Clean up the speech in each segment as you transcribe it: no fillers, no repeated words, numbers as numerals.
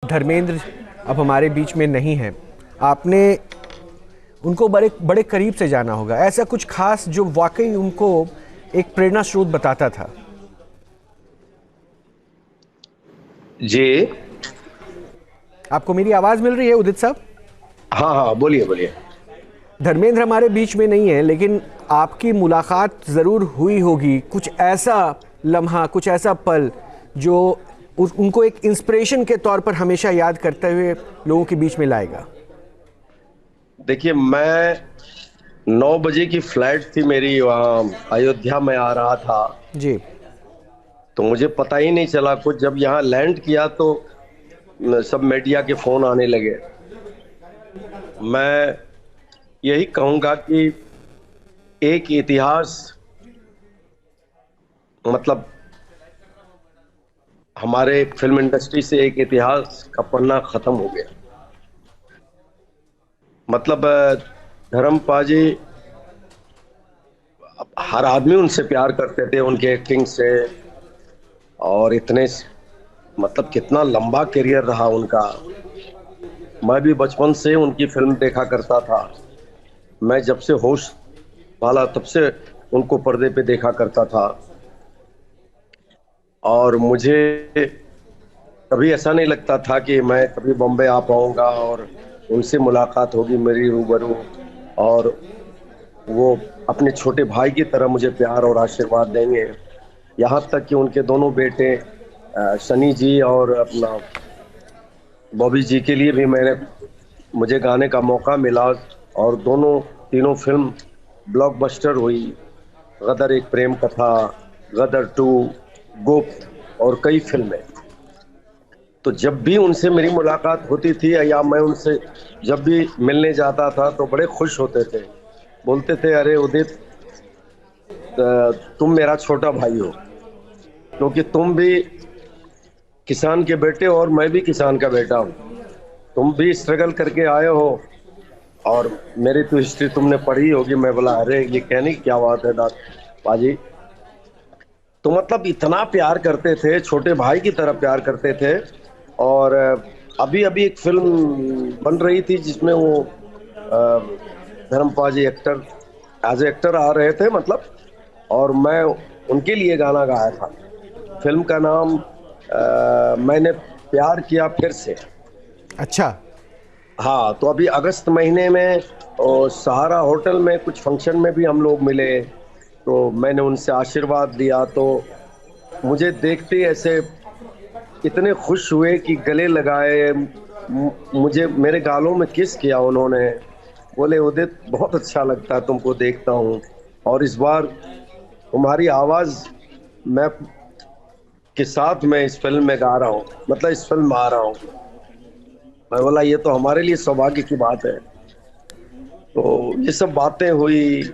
धर्मेंद्र अब हमारे बीच में नहीं है। आपने उनको बड़े बड़े करीब से जाना होगा, ऐसा कुछ खास जो वाकई उनको एक प्रेरणा स्रोत बताता था। जी। आपको मेरी आवाज मिल रही है उदित साहब? हाँ हाँ, बोलिए बोलिए। धर्मेंद्र हमारे बीच में नहीं है, लेकिन आपकी मुलाकात ज़रूर हुई होगी। कुछ ऐसा लम्हा, कुछ ऐसा पल जो उनको एक इंस्पिरेशन के तौर पर हमेशा याद करते हुए लोगों के बीच में लाएगा। देखिए, मैं 9 बजे की फ्लाइट थी मेरी, वहाँ अयोध्या में आ रहा था। जी। तो मुझे पता ही नहीं चला कुछ। जब यहाँ लैंड किया तो सब मीडिया के फोन आने लगे। मैं यही कहूंगा कि एक इतिहास, मतलब हमारे फिल्म इंडस्ट्री से एक इतिहास का पन्ना खत्म हो गया। मतलब धर्मपा जी, हर आदमी उनसे प्यार करते थे, उनके एक्टिंग से। और इतने, मतलब कितना लंबा करियर रहा उनका। मैं भी बचपन से उनकी फिल्म देखा करता था। मैं जब से होश पाला तब से उनको पर्दे पे देखा करता था। और मुझे कभी ऐसा नहीं लगता था कि मैं कभी बॉम्बे आ पाऊंगा और उनसे मुलाकात होगी मेरी रूबरू, और वो अपने छोटे भाई की तरह मुझे प्यार और आशीर्वाद देंगे। यहाँ तक कि उनके दोनों बेटे सनी जी और अपना बॉबी जी के लिए भी मुझे गाने का मौका मिला। और दोनों तीनों फिल्म ब्लॉकबस्टर हुई। गदर एक प्रेम कथा, गदर टू, गुप्त और कई फिल्में। तो जब भी उनसे मेरी मुलाकात होती थी या मैं उनसे जब भी मिलने जाता था तो बड़े खुश होते थे। बोलते थे, अरे उदित, तुम मेरा छोटा भाई हो, क्योंकि तुम भी किसान के बेटे हो और मैं भी किसान का बेटा हूँ। तुम भी स्ट्रगल करके आए हो और मेरी तो हिस्ट्री तुमने पढ़ी होगी। मैं बोला, अरे ये कहने की क्या बात है पाजी। तो मतलब इतना प्यार करते थे, छोटे भाई की तरह प्यार करते थे। और अभी अभी एक फिल्म बन रही थी जिसमें वो धर्मपा जी एक्टर, एज एक्टर आ रहे थे, मतलब। और मैं उनके लिए गाना गाया था। फिल्म का नाम मैंने प्यार किया फिर से। अच्छा। हाँ, तो अभी अगस्त महीने में सहारा होटल में कुछ फंक्शन में भी हम लोग मिले। तो मैंने उनसे आशीर्वाद लिया, तो मुझे देखते ही ऐसे इतने खुश हुए कि गले लगाए। मुझे मेरे गालों में किस किया उन्होंने। बोले, उदित बहुत अच्छा लगता है तुमको देखता हूँ, और इस बार तुम्हारी आवाज मैं के साथ मैं इस फिल्म में गा रहा हूँ, मतलब इस फिल्म में आ रहा हूँ। मैं बोला, ये तो हमारे लिए सौभाग्य की बात है। तो ये सब बातें हुई।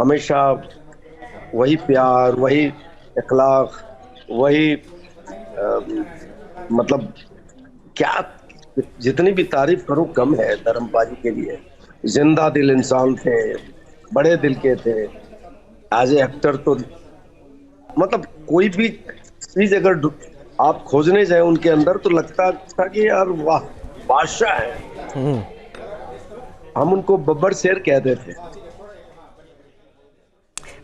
हमेशा वही प्यार, वही इखलाक, वही मतलब क्या, जितनी भी तारीफ करूं कम है धर्मपाल के लिए। जिंदा दिल इंसान थे, बड़े दिल के थे। एज ए एक्टर तो मतलब कोई भी चीज अगर आप खोजने जाए उनके अंदर तो लगता था कि यार वाह, बादशाह है। हम उनको बब्बर शेर कहते थे।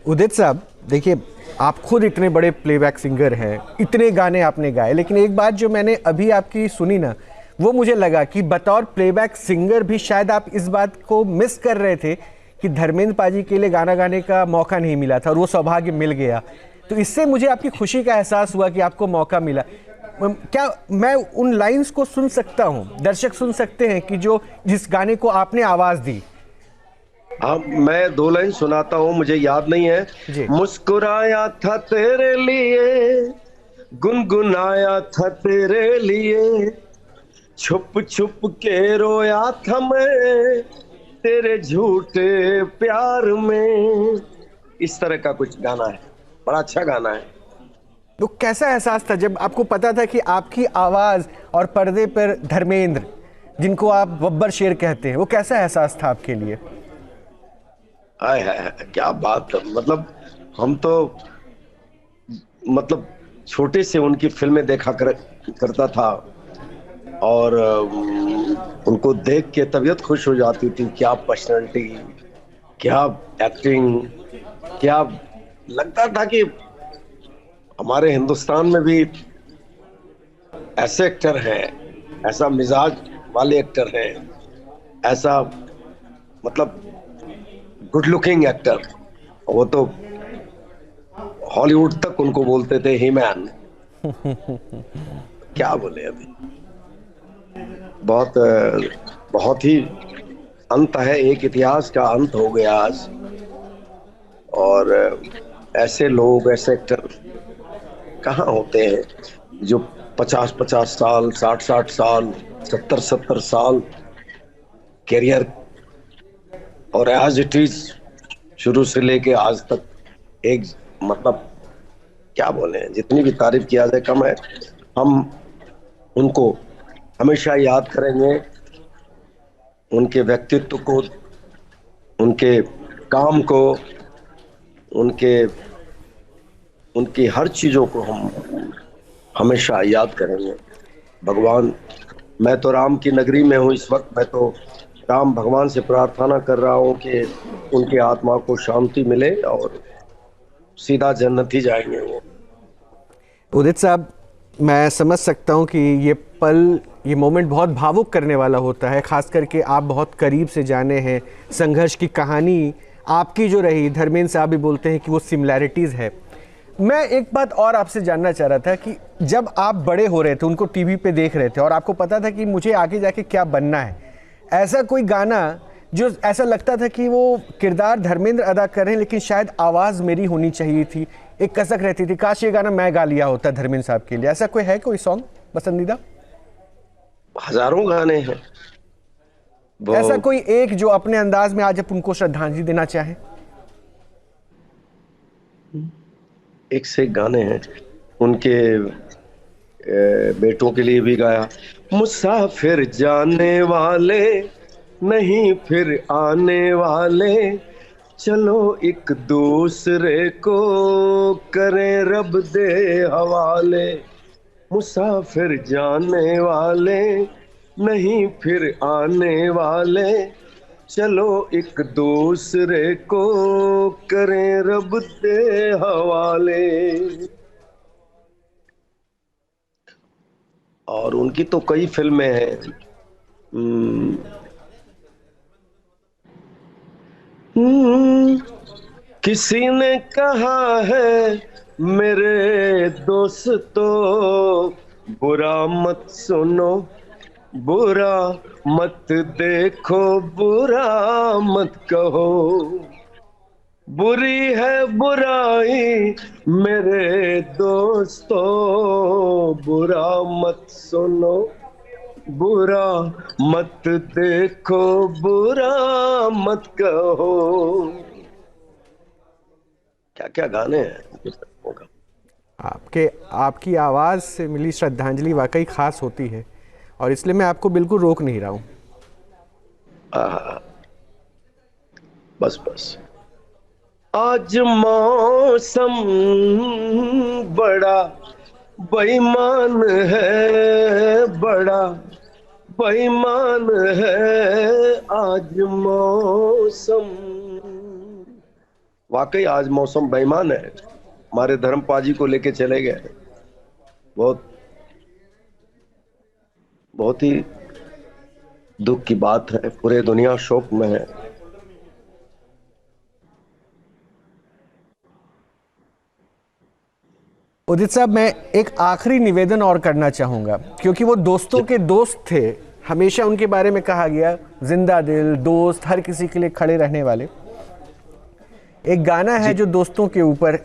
उदित साहब, देखिए, आप खुद इतने बड़े प्लेबैक सिंगर हैं, इतने गाने आपने गाए, लेकिन एक बात जो मैंने अभी आपकी सुनी ना, वो मुझे लगा कि बतौर प्लेबैक सिंगर भी शायद आप इस बात को मिस कर रहे थे कि धर्मेंद्र पाजी के लिए गाना गाने का मौका नहीं मिला था और वो सौभाग्य मिल गया। तो इससे मुझे आपकी खुशी का एहसास हुआ कि आपको मौका मिला। क्या मैं उन लाइंस को सुन सकता हूँ? दर्शक सुन सकते हैं कि जो जिस गाने को आपने आवाज दी। हाँ, मैं 2 लाइन सुनाता हूँ, मुझे याद नहीं है। जी। मुस्कुराया था तेरे लिए, गुनगुनाया था तेरे लिए, छुप छुप के रोया था मैं तेरे झूठे प्यार में। इस तरह का कुछ गाना है, बड़ा अच्छा गाना है। तो कैसा एहसास था जब आपको पता था कि आपकी आवाज और पर्दे पर धर्मेंद्र, जिनको आप बब्बर शेर कहते हैं, वो कैसा एहसास था आपके लिए? हाय हाय हाय, क्या बात है। मतलब हम तो, मतलब छोटे से उनकी फिल्में देखा करता था। और उनको देख के तबीयत खुश हो जाती थी। क्या पर्सनालिटी, क्या एक्टिंग, क्या लगता था कि हमारे हिंदुस्तान में भी ऐसे एक्टर हैं, ऐसा मिजाज वाले एक्टर हैं, ऐसा मतलब गुड लुकिंग एक्टर। वो तो हॉलीवुड तक उनको बोलते थे ही मैन। क्या बोले अभी, बहुत बहुत ही अंत है, एक इतिहास का अंत हो गया आज। और ऐसे लोग, ऐसे एक्टर कहाँ होते हैं जो 50-50 साल, 60-60 साल, 70-70 साल कैरियर, और एज इट इज शुरू से लेके आज तक एक मतलब क्या बोले, जितनी भी तारीफ किया जाए कम है। हम उनको हमेशा याद करेंगे, उनके व्यक्तित्व को, उनके काम को, उनके उनकी हर चीजों को हम हमेशा याद करेंगे। भगवान, मैं तो राम की नगरी में हूँ इस वक्त। मैं तो राम भगवान से प्रार्थना कर रहा हूँ कि उनकी आत्मा को शांति मिले और सीधा जन्नत ही जाएंगे वो। उदित साहब, मैं समझ सकता हूँ कि ये पल, ये मोमेंट बहुत भावुक करने वाला होता है, खास करके आप बहुत करीब से जाने हैं। संघर्ष की कहानी आपकी जो रही, धर्मेंद्र साहब भी बोलते हैं कि वो सिमिलैरिटीज़ है। मैं एक बात और आपसे जानना चाह रहा था कि जब आप बड़े हो रहे थे, उनको टीवी पे देख रहे थे और आपको पता था कि मुझे आगे जाके क्या बनना है, ऐसा कोई गाना जो ऐसा लगता था कि वो किरदार धर्मेंद्र अदा कर रहे हैं लेकिन शायद आवाज़ मेरी होनी चाहिए थी, एक कसक रहती थी, काश ये गाना मैं गा लिया होता धर्मेंद्र साहब के लिए, ऐसा कोई है, कोई सॉन्ग पसंदीदा? हजारों गाने हैं वो। ऐसा कोई एक जो अपने अंदाज में आज आप उनको श्रद्धांजलि देना चाहें? एक से एक गाने हैं उनके। बेटों के लिए भी गाया, मुसाफिर जाने वाले नहीं फिर आने वाले, चलो एक दूसरे को करें रब दे हवाले। मुसाफिर जाने वाले नहीं फिर आने वाले, चलो एक दूसरे को करें रब दे हवाले। और उनकी तो कई फिल्में हैं। हम्म, हम्म, किसी ने कहा है मेरे दोस्तों, बुरा मत सुनो, बुरा मत देखो, बुरा मत कहो, बुरी है बुराई मेरे दोस्तों, बुरा मत सुनो, बुरा मत देखो, बुरा मत कहो। क्या क्या गाने हैं। आपके आपकी आवाज़ से मिली श्रद्धांजलि वाकई खास होती है और इसलिए मैं आपको बिल्कुल रोक नहीं रहा हूँ। बस बस, आज मौसम बड़ा बेईमान है, बड़ा बेईमान है आज मौसम। वाकई आज मौसम बेईमान है। हमारे धर्मपा जी को लेके चले गए। बहुत बहुत ही दुख की बात है, पूरे दुनिया शोक में है। उदित साहब, मैं एक आखिरी निवेदन और करना चाहूँगा, क्योंकि वो दोस्तों के दोस्त थे, हमेशा उनके बारे में कहा गया, जिंदा दिल, दोस्त, हर किसी के लिए खड़े रहने वाले। एक गाना है जो दोस्तों के ऊपर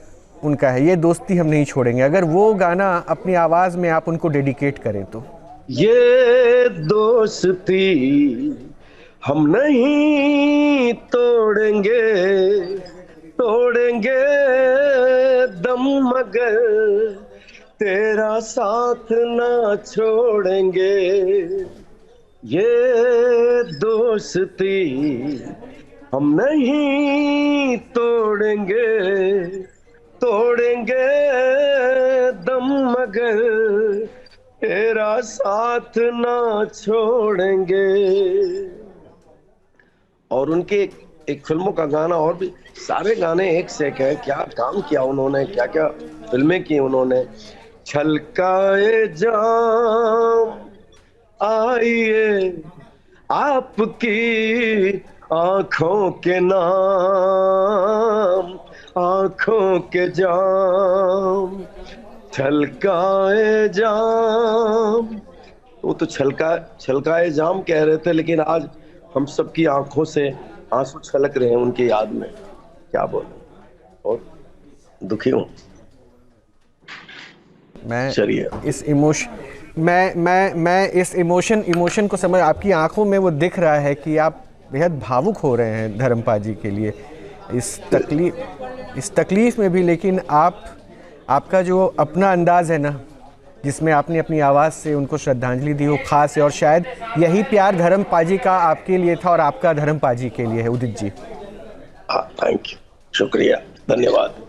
उनका है, ये दोस्ती हम नहीं छोड़ेंगे, अगर वो गाना अपनी आवाज़ में आप उनको डेडिकेट करें तो। ये दोस्ती हम नहीं तोड़ेंगे, तोड़ेंगे दम मगर तेरा साथ ना छोड़ेंगे। ये दोस्ती हम नहीं तोड़ेंगे, तोड़ेंगे दम मगर तेरा साथ ना छोड़ेंगे। और उनके एक फिल्मों का गाना, और भी सारे गाने एक से एक है। क्या काम किया उन्होंने, क्या क्या फिल्में की उन्होंने। छलकाए जाम आइए आपकी आंखों के नाम, आंखों के जाम, छलकाए जाम। वो तो छलकाए जाम कह रहे थे, लेकिन आज हम सबकी आंखों से आंसू छलक रहे हैं उनकी याद में। क्या बोले, और दुखी हूं। मैं चलिए। इस इमोशन मैं इस इमोशन को समझ, आपकी आंखों में वो दिख रहा है कि आप बेहद भावुक हो रहे हैं धर्मपाल जी के लिए इस तकलीफ में भी। लेकिन आपका जो अपना अंदाज है ना, जिसमें आपने अपनी आवाज़ से उनको श्रद्धांजलि दी, वो खास है। और शायद यही प्यार धर्मपाल जी का आपके लिए था और आपका धर्मपाल जी के लिए है, उदित जी। हाँ, थैंक यू, शुक्रिया, धन्यवाद।